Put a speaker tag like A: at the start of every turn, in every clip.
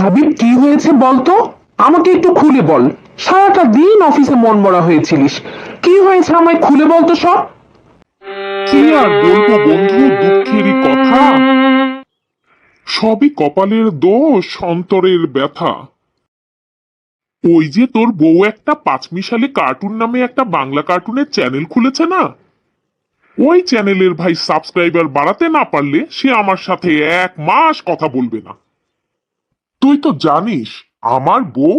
A: হাবিব, কি হয়েছে বলতো? আমাকে একটু খুলে বল। সারাটা দিন অফিসে মন মরা হয়েছিলিস। কি হয়েছে আমায় খুলে বলতো সব।
B: কি আর বলবো বন্ধু, দুঃখেরই কথা। সবই কপালের দোষ, অন্তরের ব্যথা। ওই যে তোর বউ একটা পাঁচমিশালি কার্টুন নামে একটা বাংলা কার্টুনের চ্যানেল খুলেছে না, ওই চ্যানেলের ভাই সাবস্ক্রাইবার বাড়াতে না পারলে সে আমার সাথে 1 মাস কথা বলবে না। তুই তো জানিস আমার বউ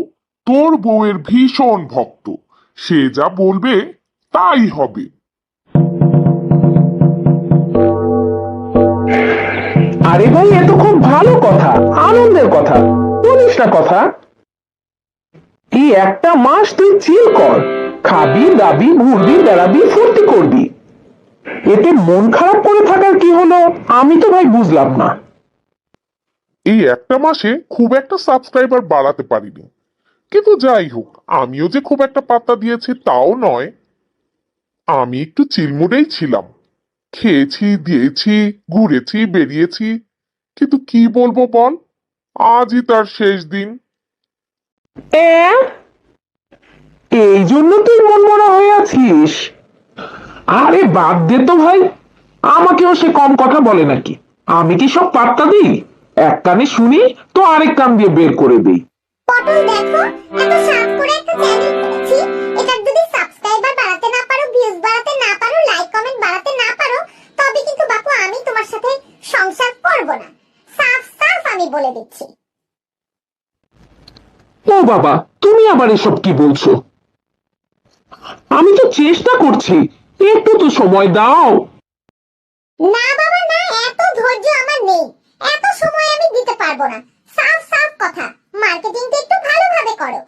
B: তোর বউয়ের ভীষণ ভক্ত, সে যা বলবে তাই হবে।
A: আরে ভাই, এ তো খুব ভালো কথা, আনন্দের কথা। বলিস না কথা। এই একটা মাস তুই চিল কর। খাবি, দাবি, ঘুরবি, বেড়াবি, ফুর্তি করবি। এতে মন খারাপ করে থাকার কি হলো? আমি তো ভাই বুঝলাম না।
B: এই একটা মাসে খুব একটা সাবস্ক্রাইবার বাড়াতে পারিনি, কিন্তু যাই হোক, আমিও যে খুব একটা পাত্তা দিয়েছি তাও নয়। আমি একটু চিলমুডেই ছিলাম, খেয়েছি দিয়েছি, ঘুরেছি বেরিয়েছি, কিন্তু কি বলবো বল, আজই তার শেষ দিন।
A: এ, এই জন্য তুই মন মরা হয়ে আছিস? আরে বাদ দে তো ভাই। আমাকেও সে কম কথা বলে নাকি? আমি কি সব পাত্তা দিই? এক কানে শুনি তো আরেক কান দিয়ে বের করে দিই।
C: পটল দেখো, এত সাত করে একটা চ্যানেল খুলেছি। এটার যদি সাবস্ক্রাইবার বাড়াতে না পারো, ভিউজ বাড়াতে না পারো, লাইক কমেন্ট বাড়াতে না পারো, তবে কিন্তু বাপু আমি তোমার সাথে সংসার করব না। সাফ সাফ আমি বলে দিচ্ছি।
A: ও বাবা, তুমি আবার এসব কি বলছো? আমি তো চেষ্টা করছি, একটু তো সময় দাও।
C: না বাবা না, এত ধৈর্য আমার নেই, এত সময় আমি দিতে পারবো না। সাফ সাফ কথা, মার্কেটিংটা একটু ভালোভাবে করো।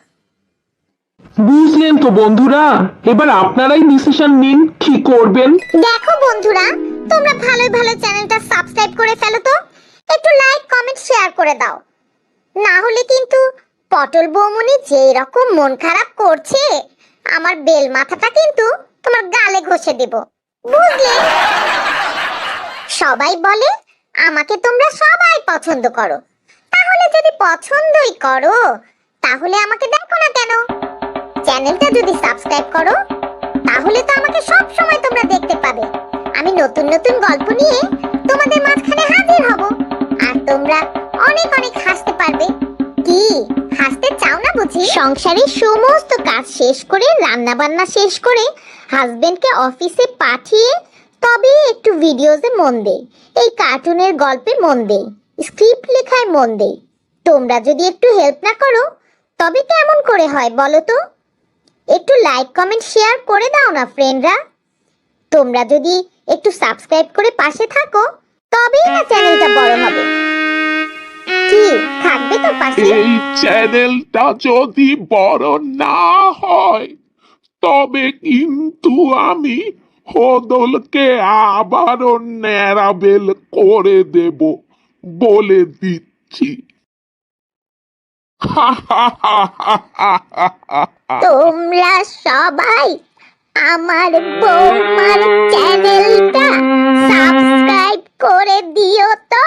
A: বুঝলেন তো বন্ধুরা, এবার আপনারাই ডিসিশন নিন কি করবেন।
C: দেখো বন্ধুরা, তোমরা ভালোই ভালো চ্যানেলটা সাবস্ক্রাইব করে ফেলো তো, একটু লাইক কমেন্ট শেয়ার করে দাও। না হলে কিন্তু পটল বৌমনি যেই রকম মন খারাপ করছে, আমার বেল মাথাটা কিন্তু তোমার গালে ঘষে দেব, বুঝলে? সবাই বলে আমাকে তোমরা সবাই পছন্দ করো, তাহলে যদি পছন্দই করো তাহলে আমাকে দেখো না কেন? চ্যানেলটা যদি সাবস্ক্রাইব করো তাহলে তো আমাকে সব সময় তোমরা দেখতে পাবে। আমি নতুন নতুন গল্প নিয়ে তোমাদের মাঝখানে হাজির হব, আর তোমরা অনেক অনেক হাসতে পারবে। কি হাসতে চাও না বুঝি? সংসারের সমস্ত কাজ শেষ করে, রান্না বান্না শেষ করে, হাজবেন্ডকে অফিসে পাঠিয়ে তবে একটু ভিডিওতে মন দেই, এই কার্টুনের গল্পে মন দেই, স্ক্রিপ্ট লেখায় মন দেই। তোমরা যদি একটু হেল্প না করো তবে কেমন করে হয় বলো তো? একটু লাইক কমেন্ট শেয়ার করে দাও না ফ্রেন্ডরা। তোমরা যদি একটু সাবস্ক্রাইব করে পাশে থাকো তবেই না চ্যানেলটা বড় হবে। কি থাকবে তো পাশে?
B: এই চ্যানেলটা যদি বড় না হয় তবে কিন্তু আমি হদলকে আবারও ন্যাড়াবেল করে দেব, বলে দিচ্ছি।
C: তোমরা সবাই আমার বৌমার চ্যানেলটা সাবস্ক্রাইব করে দিও তো।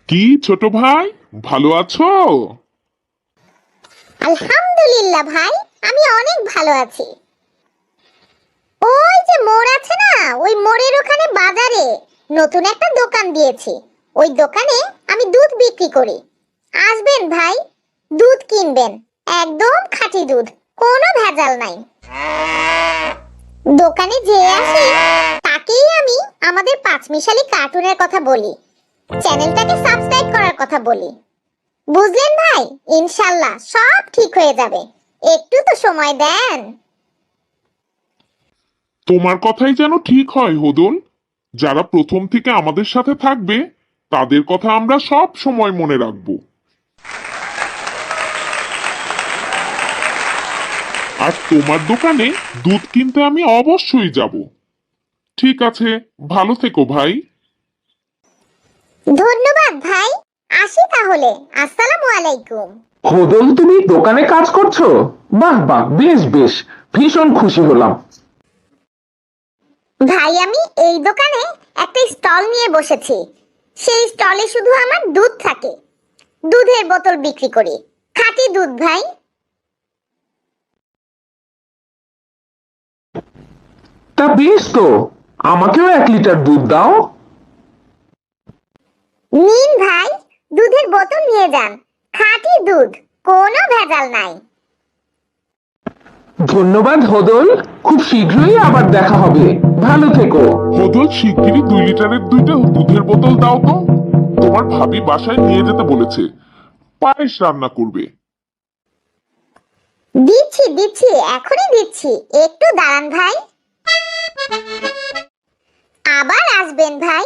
B: কি ছোট ভাই, ভালো আছো?
C: আলহামদুলিল্লাহ ভাই, আমি অনেক ভালো আছি। ওই যে মোড় আছে না, ওই মোড়ের ওখানে বাজারে নতুন একটা দোকান দিয়েছি। ওই দোকানে আমি দুধ বিক্রি করি, আসবেন ভাই, দুধ কিনবেন, একদম খাঁটি দুধ, কোনো ভেজাল নাই। দোকানে যে আসে তাকেই আমি আমাদের পাঁচমিশালি কার্টুনের কথা বলি, চ্যানেলটাকে সাবস্ক্রাইব করার কথা বলি, বুঝলেন ভাই? ইনশাল্লাহ সব ঠিক হয়ে যাবে, একটু তো সময় দেন।
B: তোমার কথাই যেন ঠিক হয় হদল। যারা প্রথম থেকে আমাদের সাথে থাকবে তাদের কথা আমরা সব সময় মনে রাখবো। আর তোমার দোকানে দুধ কিনতে আমি অবশ্যই যাব। ঠিক আছে, ভালো থেকো ভাই।
C: ধন্যবাদ ভাই, আসি তাহলে, আসসালামু আলাইকুম।
A: হদল, তুমি দোকানে কাজ করছো? বাহ বাহ, বেশ বেশ, ভীষণ খুশি হলাম।
C: ভাই আমি এই দোকানে একটা স্টল নিয়ে বসেছি, সেই স্টলে শুধু আমার দুধ থাকে। দুধের বোতল বিক্রি করি, খাঁটি দুধ ভাই।
A: তা বেশ তো, আমাকেও 1 লিটার দুধ দাও।
C: নিন ভাই, দুধের বোতল নিয়ে যান, খাঁটি দুধ, কোনো ভেজাল নাই।
A: ধন্যবাদ হদল, খুব শীঘ্রই আবার দেখা হবে, ভালো থেকো।
B: হদল, শিগগিরই 2 লিটারের 2টা দুধের বোতল দাও তো। তোমার ভাবি বাসায় নিয়ে যেতে বলেছে, পায়েস রান্না করবে।
C: দিচ্ছি দিচ্ছি, এখনই দিচ্ছি, একটু দাঁড়ান ভাই। আবার আসবেন ভাই।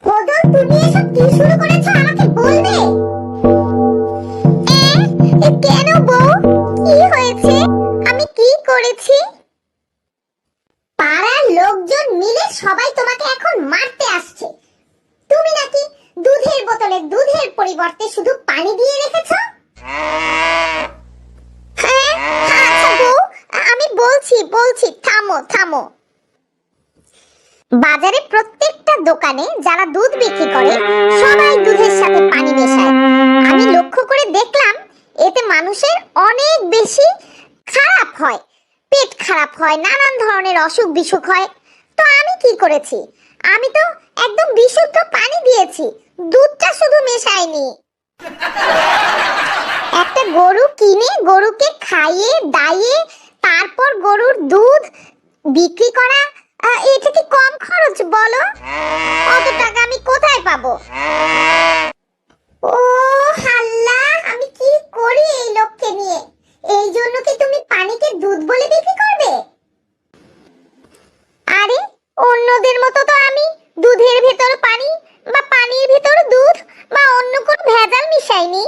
C: হদল, তুমি এসব কি শুরু করেছো আমাকে বলবে? কেন বউ, কি হয়েছে? আমি কি করেছি? পাড়ার লোকজন মিলে সবাই তোমাকে এখন মারতে আসছে। তুমি নাকি দুধের বোতলে দুধের পরিবর্তে শুধু পানি দিয়ে রেখেছো। হ্যাঁ, আচ্ছা বউ, আমি বলছি, থামো থামো। বাজারে প্রত্যেকটা দোকানে যারা দুধ বিক্রি করে সবাই দুধের সাথে পানি মেশায়। আমি লক্ষ্য করে দেখলাম এতে মানুষের অনেক বেশি খারাপ হয়, পেট খারাপ হয়, নানান ধরনের অসুখ বিসুখ হয়। তো আমি কি করেছি? আমি তো একদম বিশুদ্ধ পানি দিয়েছি, দুধটা শুধু মেশাইনি। একটা গরু কিনে গরুকে খাইয়ে দাইয়ে তারপর গরুর দুধ বিক্রি করা, এটা কি কম খরচ বলো? অত টাকা আমি কোথায় পাবো? ও আল্লাহ, আমি কি করি এই লোককে নিয়ে? এই জন্য কি তুমি পানিকে দুধ বলে বিক্রি করবে? আরে অন্যদের মতো তো আমি দুধের ভেতর পানি বা পানির ভেতর দুধ বা অন্য কোনো ভেজাল মিশাইনি।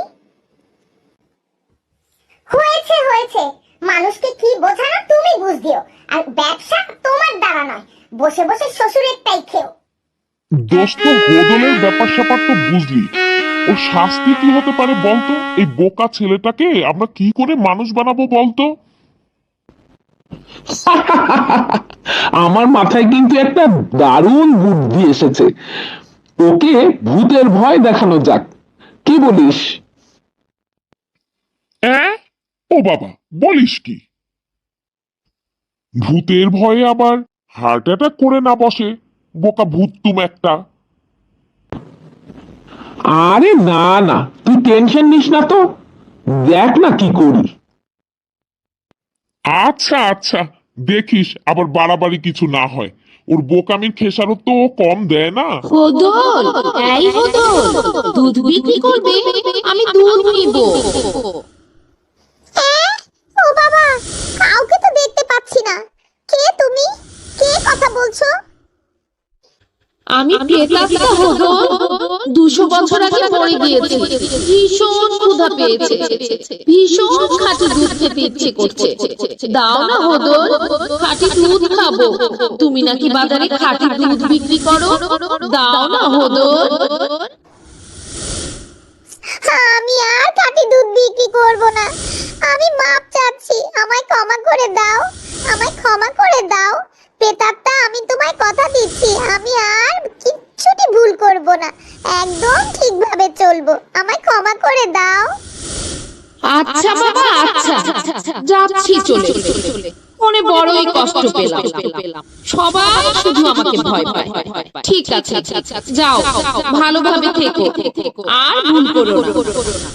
C: হয়েছে হয়েছে, মানুষকে কি বোঝানো তুমি বুঝ দিও, আর ব্যবসা তোমার দ্বারা নয়, বসে বসে শ্বশুরেরটাই খেও।
B: দোস্ত, হদলের ব্যাপার স্যাপার তো বুঝলি, ওর শাস্তি কি হতে পারে বলতো? এই বোকা ছেলেটাকে আমরা কি করে মানুষ বানাবো বলতো?
A: আমার মাথায় কিন্তু একটা দারুণ বুদ্ধি এসেছে, ওকে ভূতের ভয় দেখানো যাক, কি বলিস?
B: ও বাবা, বলিস কি? ভূতের ভয়ে আবার হার্ট অ্যাটাক করে না বসে, বোকা ভূত তুমি একটা।
A: আরে না না, তুই টেনশন নিস না তো, দেখ না কি করি।
B: আচ্ছা আচ্ছা, দেখিস আবার বাড়াবাড়ি কিছু না হয়। ওর বোকামির খেসারত তো ও কম দেয় না।
D: হদল, এই হদল, দুধ বিক্রি করবে? আমি দুধ নিব।
C: ও বাবা, কাউকে তো দেখতে পাচ্ছি না। কে তুমি? কে কথা বলছো?
D: আমি প্রেতাত্মা হদল, 200 বছর আগে মরে গিয়েছি। ভীষণ ক্ষুধা পেয়েছে, ভীষণ খাঁটি দুধ খেতে ইচ্ছে করছে। দাও না হদল, খাঁটি দুধ খাবো। তুমি নাকি বাজারে খাঁটি দুধ বিক্রি করো, দাও না হদল।
C: আমি আর খাঁটি দুধ বিক্রি করব না। আমি মাপ চাচ্ছি, আমায় ক্ষমা করে দাও, আমায় ক্ষমা করে দাও। প্রেতাত্মা, আমি তোমায় কথা দিচ্ছি, আমি আর কিচ্ছুটি ভুল করব না, একদম ঠিকভাবে চলবো, আমায় ক্ষমা করে দাও।
D: আচ্ছা বাবা, আচ্ছা, যাচ্ছি চলে। মনে বড়ই কষ্ট পেলাম, সবাই শুধু আমাকে ভয় পায়। ঠিক আছে, যাও, ভালোভাবে থেকো, আর ভুল করো না।